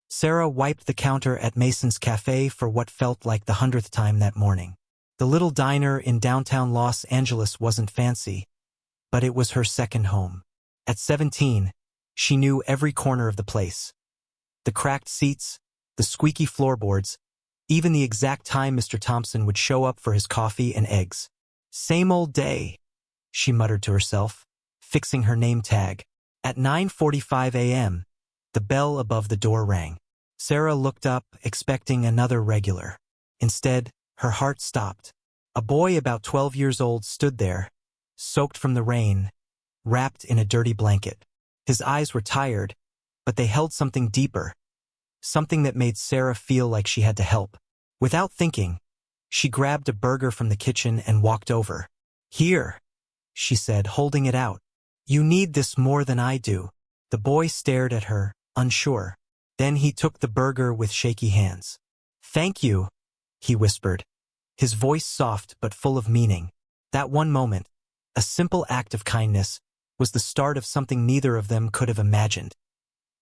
Sarah wiped the counter at Mason's Cafe for what felt like the 100th time that morning. The little diner in downtown Los Angeles wasn't fancy, but it was her second home. At 17, she knew every corner of the place. The cracked seats, the squeaky floorboards, even the exact time Mr. Thompson would show up for his coffee and eggs. Same old day, she muttered to herself, fixing her name tag. At 9:45 a.m., the bell above the door rang. Sarah looked up, expecting another regular. Instead, her heart stopped. A boy about 12 years old stood there, soaked from the rain, wrapped in a dirty blanket. His eyes were tired, but they held something deeper, something that made Sarah feel like she had to help. Without thinking, she grabbed a burger from the kitchen and walked over. "Here," she said, holding it out. "You need this more than I do." The boy stared at her, unsure. Then he took the burger with shaky hands. "Thank you," he whispered, his voice soft but full of meaning. That one moment, a simple act of kindness, was the start of something neither of them could have imagined.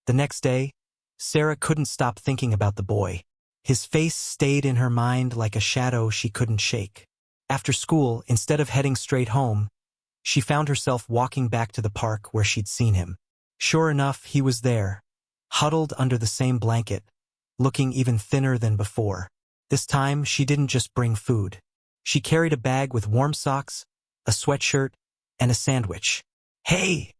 The next day, Sarah couldn't stop thinking about the boy. His face stayed in her mind like a shadow she couldn't shake. After school, instead of heading straight home, she found herself walking back to the park where she'd seen him. Sure enough, he was there, huddled under the same blanket, looking even thinner than before. This time, she didn't just bring food. She carried a bag with warm socks, a sweatshirt, and a sandwich. "Hey,"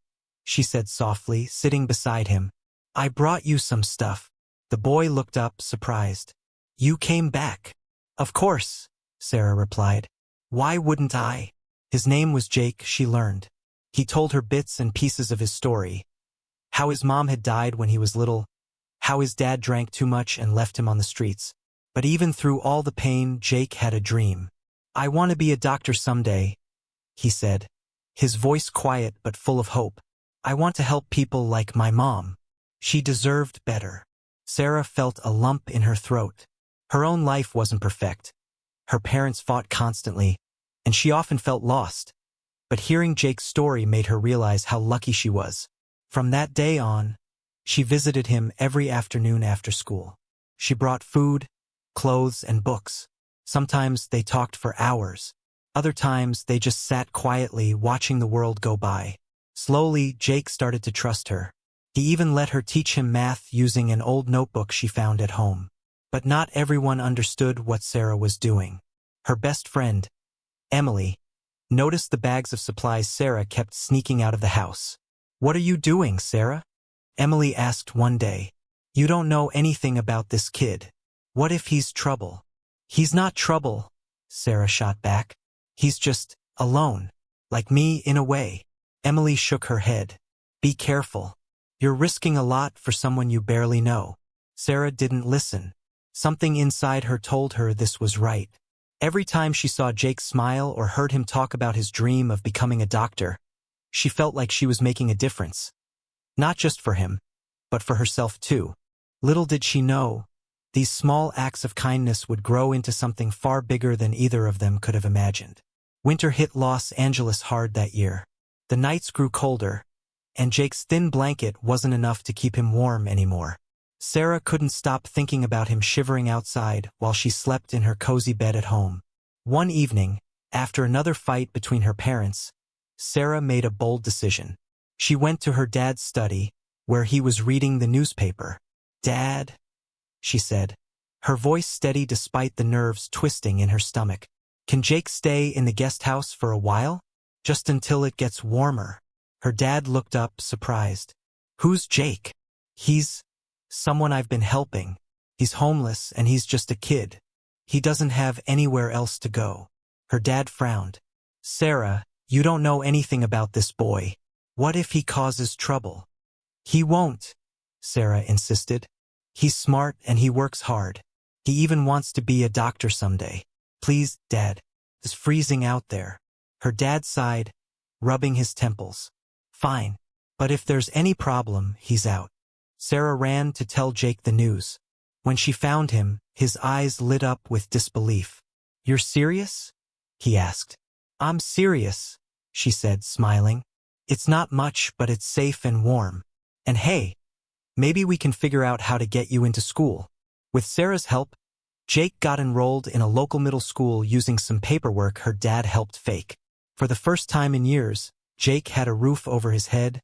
she said softly, sitting beside him. "I brought you some stuff." The boy looked up, surprised. "You came back?" "Of course," Sarah replied. "Why wouldn't I?" His name was Jake, she learned. He told her bits and pieces of his story. How his mom had died when he was little, how his dad drank too much and left him on the streets. But even through all the pain, Jake had a dream. "I want to be a doctor someday," he said, his voice quiet but full of hope. "I want to help people like my mom. She deserved better." Sarah felt a lump in her throat. Her own life wasn't perfect. Her parents fought constantly, and she often felt lost. But hearing Jake's story made her realize how lucky she was. From that day on, she visited him every afternoon after school. She brought food, clothes, and books. Sometimes they talked for hours. Other times they just sat quietly watching the world go by. Slowly, Jake started to trust her. He even let her teach him math using an old notebook she found at home. But not everyone understood what Sarah was doing. Her best friend, Emily, noticed the bags of supplies Sarah kept sneaking out of the house. "What are you doing, Sarah?" Emily asked one day. "You don't know anything about this kid. What if he's trouble?" "He's not trouble," Sarah shot back. "He's just alone, like me in a way." Emily shook her head. "Be careful. You're risking a lot for someone you barely know." Sarah didn't listen. Something inside her told her this was right. Every time she saw Jake smile or heard him talk about his dream of becoming a doctor, she felt like she was making a difference. Not just for him, but for herself too. Little did she know, these small acts of kindness would grow into something far bigger than either of them could have imagined. Winter hit Los Angeles hard that year. The nights grew colder, and Jake's thin blanket wasn't enough to keep him warm anymore. Sarah couldn't stop thinking about him shivering outside while she slept in her cozy bed at home. One evening, after another fight between her parents, Sarah made a bold decision. She went to her dad's study, where he was reading the newspaper. "Dad," she said, her voice steady despite the nerves twisting in her stomach. "Can Jake stay in the guest house for a while? Just until it gets warmer?" Her dad looked up, surprised. "Who's Jake?" "He's someone I've been helping. He's homeless and he's just a kid. He doesn't have anywhere else to go." Her dad frowned. "Sarah, you don't know anything about this boy. What if he causes trouble?" "He won't," Sarah insisted. "He's smart and he works hard. He even wants to be a doctor someday." "Please, Dad. It's freezing out there." Her dad sighed, rubbing his temples. "Fine. But if there's any problem, he's out." Sarah ran to tell Jake the news. When she found him, his eyes lit up with disbelief. "You're serious?" he asked. "I'm serious," she said, smiling. "It's not much, but it's safe and warm. And hey, Maybe we can figure out how to get you into school. With Sarah's help, Jake got enrolled in a local middle school using some paperwork her dad helped fake. For the first time in years, Jake had a roof over his head,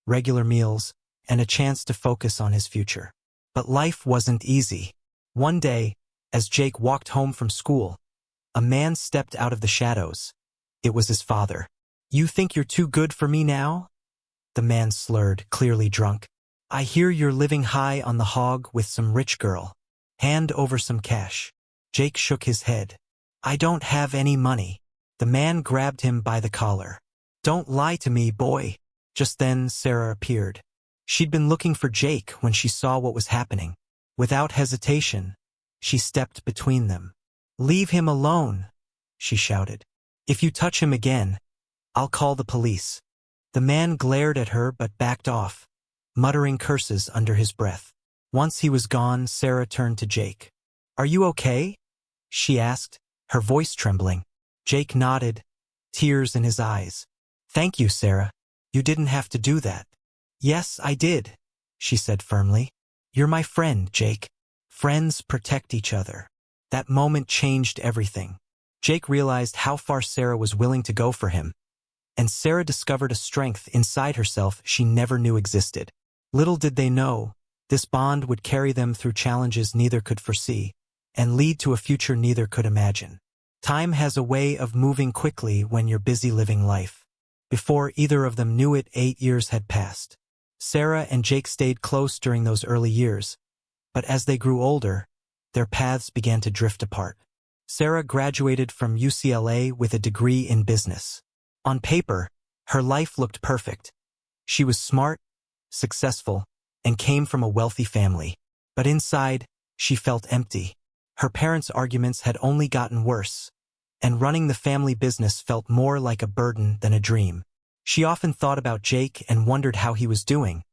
regular meals, and a chance to focus on his future. But life wasn't easy. One day, as Jake walked home from school, a man stepped out of the shadows. It was his father. "You think you're too good for me now?" The man slurred, clearly drunk. "I hear you're living high on the hog with some rich girl. Hand over some cash." Jake shook his head. "I don't have any money." The man grabbed him by the collar. "Don't lie to me, boy." Just then, Sarah appeared. She'd been looking for Jake when she saw what was happening. Without hesitation, she stepped between them. "Leave him alone," she shouted. "If you touch him again, I'll call the police." The man glared at her but backed off, muttering curses under his breath. Once he was gone, Sarah turned to Jake. "Are you okay?" she asked, her voice trembling. Jake nodded, tears in his eyes. "Thank you, Sarah. You didn't have to do that." "Yes, I did," she said firmly. "You're my friend, Jake. Friends protect each other." That moment changed everything. Jake realized how far Sarah was willing to go for him, and Sarah discovered a strength inside herself she never knew existed. Little did they know, this bond would carry them through challenges neither could foresee, and lead to a future neither could imagine. Time has a way of moving quickly when you're busy living life. Before either of them knew it, 8 years had passed. Sarah and Jake stayed close during those early years, but as they grew older, their paths began to drift apart. Sarah graduated from UCLA with a degree in business. On paper, her life looked perfect. She was smart, successful, and came from a wealthy family. But inside, she felt empty. Her parents' arguments had only gotten worse, and running the family business felt more like a burden than a dream. She often thought about Jake and wondered how he was doing,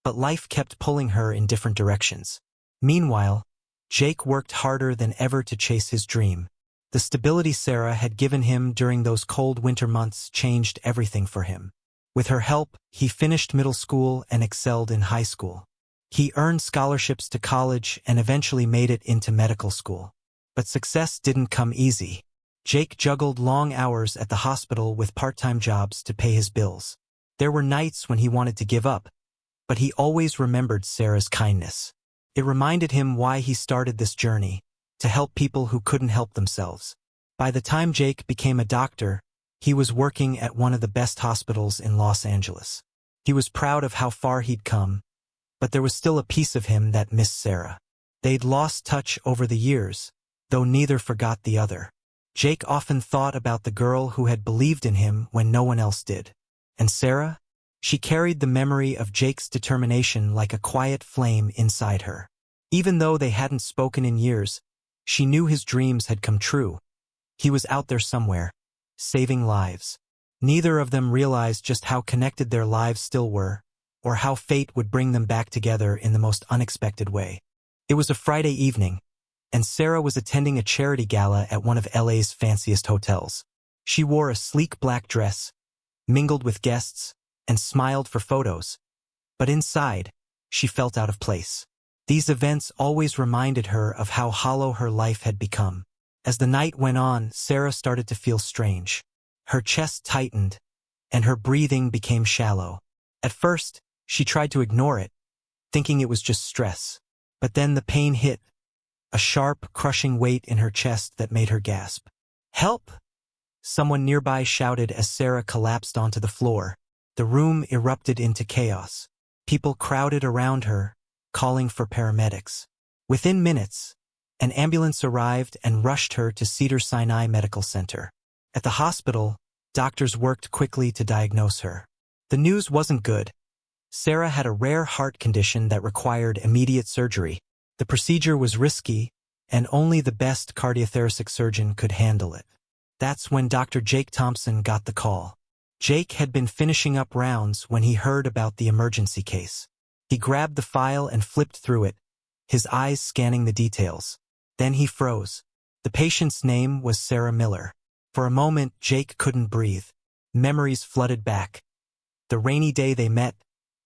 but life kept pulling her in different directions. Meanwhile, Jake worked harder than ever to chase his dream. The stability Sarah had given him during those cold winter months changed everything for him. With her help, he finished middle school and excelled in high school. He earned scholarships to college and eventually made it into medical school. But success didn't come easy. Jake juggled long hours at the hospital with part-time jobs to pay his bills. There were nights when he wanted to give up, but he always remembered Sarah's kindness. It reminded him why he started this journey, to help people who couldn't help themselves. By the time Jake became a doctor, he was working at one of the best hospitals in Los Angeles. He was proud of how far he'd come, but there was still a piece of him that missed Sarah. They'd lost touch over the years, though neither forgot the other. Jake often thought about the girl who had believed in him when no one else did. And Sarah? She carried the memory of Jake's determination like a quiet flame inside her. Even though they hadn't spoken in years, she knew his dreams had come true. He was out there somewhere, saving lives. Neither of them realized just how connected their lives still were, or how fate would bring them back together in the most unexpected way. It was a Friday evening, and Sarah was attending a charity gala at one of LA's fanciest hotels. She wore a sleek black dress, mingled with guests, and smiled for photos. But inside, she felt out of place. These events always reminded her of how hollow her life had become. As the night went on, Sarah started to feel strange. Her chest tightened, and her breathing became shallow. At first, she tried to ignore it, thinking it was just stress. But then the pain hit, a sharp, crushing weight in her chest that made her gasp. "Help!" Someone nearby shouted as Sarah collapsed onto the floor. The room erupted into chaos. People crowded around her, calling for paramedics. Within minutes, an ambulance arrived and rushed her to Cedars-Sinai Medical Center. At the hospital, doctors worked quickly to diagnose her. The news wasn't good. Sarah had a rare heart condition that required immediate surgery. The procedure was risky, and only the best cardiothoracic surgeon could handle it. That's when Dr. Jake Thompson got the call. Jake had been finishing up rounds when he heard about the emergency case. He grabbed the file and flipped through it, his eyes scanning the details. Then he froze. The patient's name was Sarah Miller. For a moment, Jake couldn't breathe. Memories flooded back. The rainy day they met,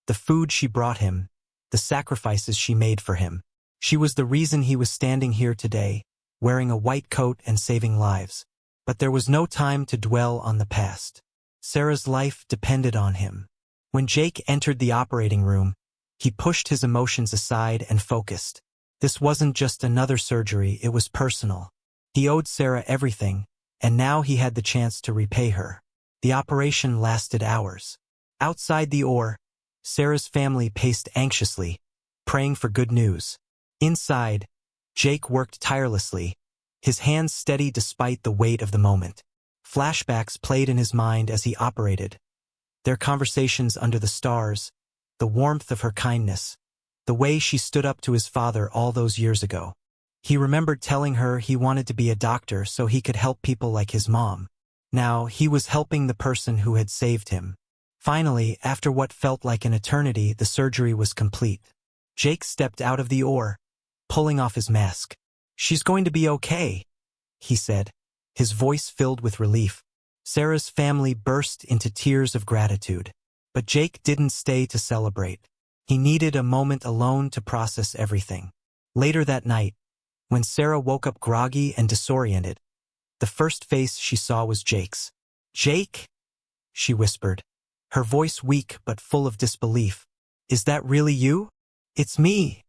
the food she brought him, the sacrifices she made for him. She was the reason he was standing here today, wearing a white coat and saving lives. But there was no time to dwell on the past. Sarah's life depended on him. When Jake entered the operating room, he pushed his emotions aside and focused. This wasn't just another surgery, it was personal. He owed Sarah everything, and now he had the chance to repay her. The operation lasted hours. Outside the OR, Sarah's family paced anxiously, praying for good news. Inside, Jake worked tirelessly, his hands steady despite the weight of the moment. Flashbacks played in his mind as he operated. Their conversations under the stars, the warmth of her kindness, the way she stood up to his father all those years ago. He remembered telling her he wanted to be a doctor so he could help people like his mom. Now, he was helping the person who had saved him. Finally, after what felt like an eternity, the surgery was complete. Jake stepped out of the OR, pulling off his mask. "She's going to be okay," he said, his voice filled with relief. Sarah's family burst into tears of gratitude. But Jake didn't stay to celebrate. He needed a moment alone to process everything. Later that night, when Sarah woke up groggy and disoriented, the first face she saw was Jake's. "Jake?" she whispered, her voice weak but full of disbelief. "Is that really you?" "It's me,"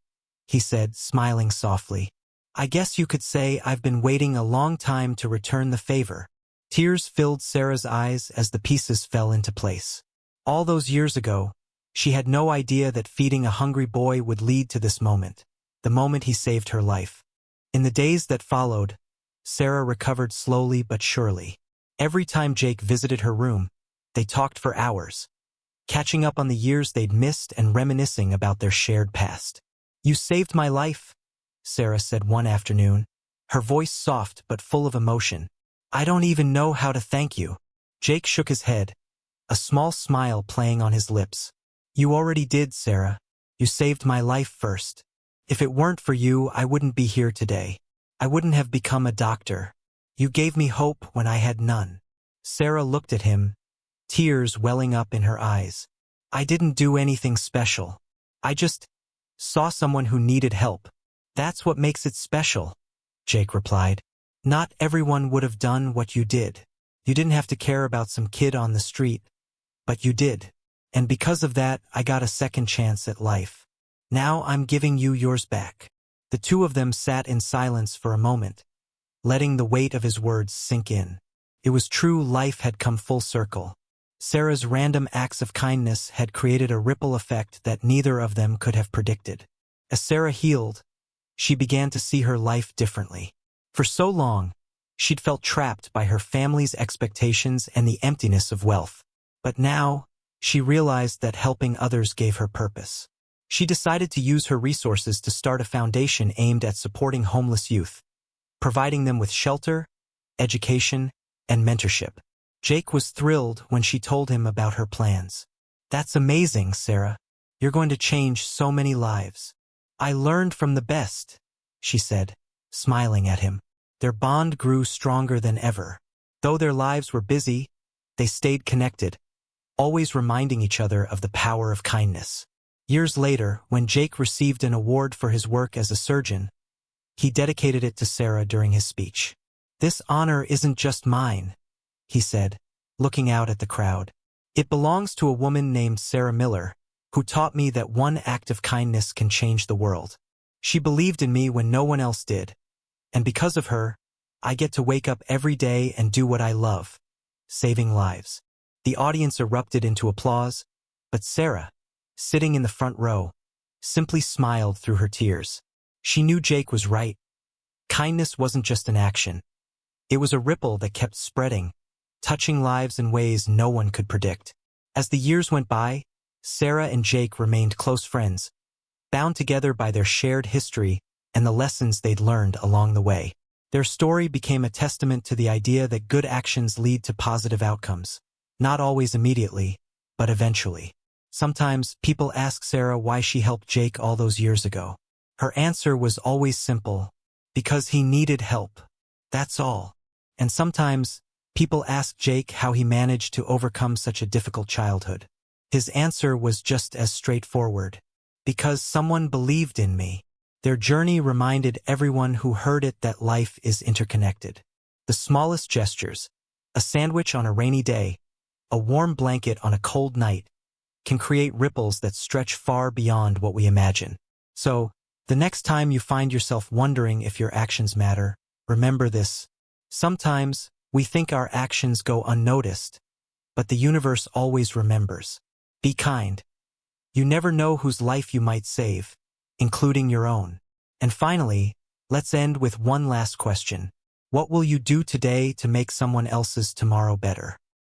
he said, smiling softly. "I guess you could say I've been waiting a long time to return the favor." Tears filled Sarah's eyes as the pieces fell into place. All those years ago, she had no idea that feeding a hungry boy would lead to this moment, the moment he saved her life. In the days that followed, Sarah recovered slowly but surely. Every time Jake visited her room, they talked for hours, catching up on the years they'd missed and reminiscing about their shared past. "You saved my life," Sarah said one afternoon, her voice soft but full of emotion. "I don't even know how to thank you." Jake shook his head, a small smile playing on his lips. "You already did, Sarah. You saved my life first. If it weren't for you, I wouldn't be here today. I wouldn't have become a doctor. You gave me hope when I had none." Sarah looked at him, tears welling up in her eyes. "I didn't do anything special. I just saw someone who needed help. That's what makes it special," Jake replied. "Not everyone would have done what you did. You didn't have to care about some kid on the street, but you did. And because of that, I got a second chance at life. Now I'm giving you yours back." The two of them sat in silence for a moment, letting the weight of his words sink in. It was true, life had come full circle. Sarah's random acts of kindness had created a ripple effect that neither of them could have predicted. As Sarah healed, she began to see her life differently. For so long, she'd felt trapped by her family's expectations and the emptiness of wealth. But now, she realized that helping others gave her purpose. She decided to use her resources to start a foundation aimed at supporting homeless youth, providing them with shelter, education, and mentorship. Jake was thrilled when she told him about her plans. "That's amazing, Sarah. You're going to change so many lives." "I learned from the best," she said, smiling at him. Their bond grew stronger than ever. Though their lives were busy, they stayed connected, always reminding each other of the power of kindness. Years later, when Jake received an award for his work as a surgeon, he dedicated it to Sarah during his speech. "This honor isn't just mine," he said, looking out at the crowd. "It belongs to a woman named Sarah Miller, who taught me that one act of kindness can change the world. She believed in me when no one else did. And because of her, I get to wake up every day and do what I love, saving lives." The audience erupted into applause, but Sarah, sitting in the front row, simply smiled through her tears. She knew Jake was right. Kindness wasn't just an action. It was a ripple that kept spreading, touching lives in ways no one could predict. As the years went by, Sarah and Jake remained close friends, bound together by their shared history and the lessons they'd learned along the way. Their story became a testament to the idea that good actions lead to positive outcomes. Not always immediately, but eventually. Sometimes people ask Sarah why she helped Jake all those years ago. Her answer was always simple: because he needed help. That's all. And sometimes people ask Jake how he managed to overcome such a difficult childhood. His answer was just as straightforward: Because someone believed in me. Their journey reminded everyone who heard it that life is interconnected. The smallest gestures, a sandwich on a rainy day, a warm blanket on a cold night, can create ripples that stretch far beyond what we imagine. So, the next time you find yourself wondering if your actions matter, remember this. Sometimes, we think our actions go unnoticed, but the universe always remembers. Be kind. You never know whose life you might save, including your own. And finally, let's end with one last question. What will you do today to make someone else's tomorrow better?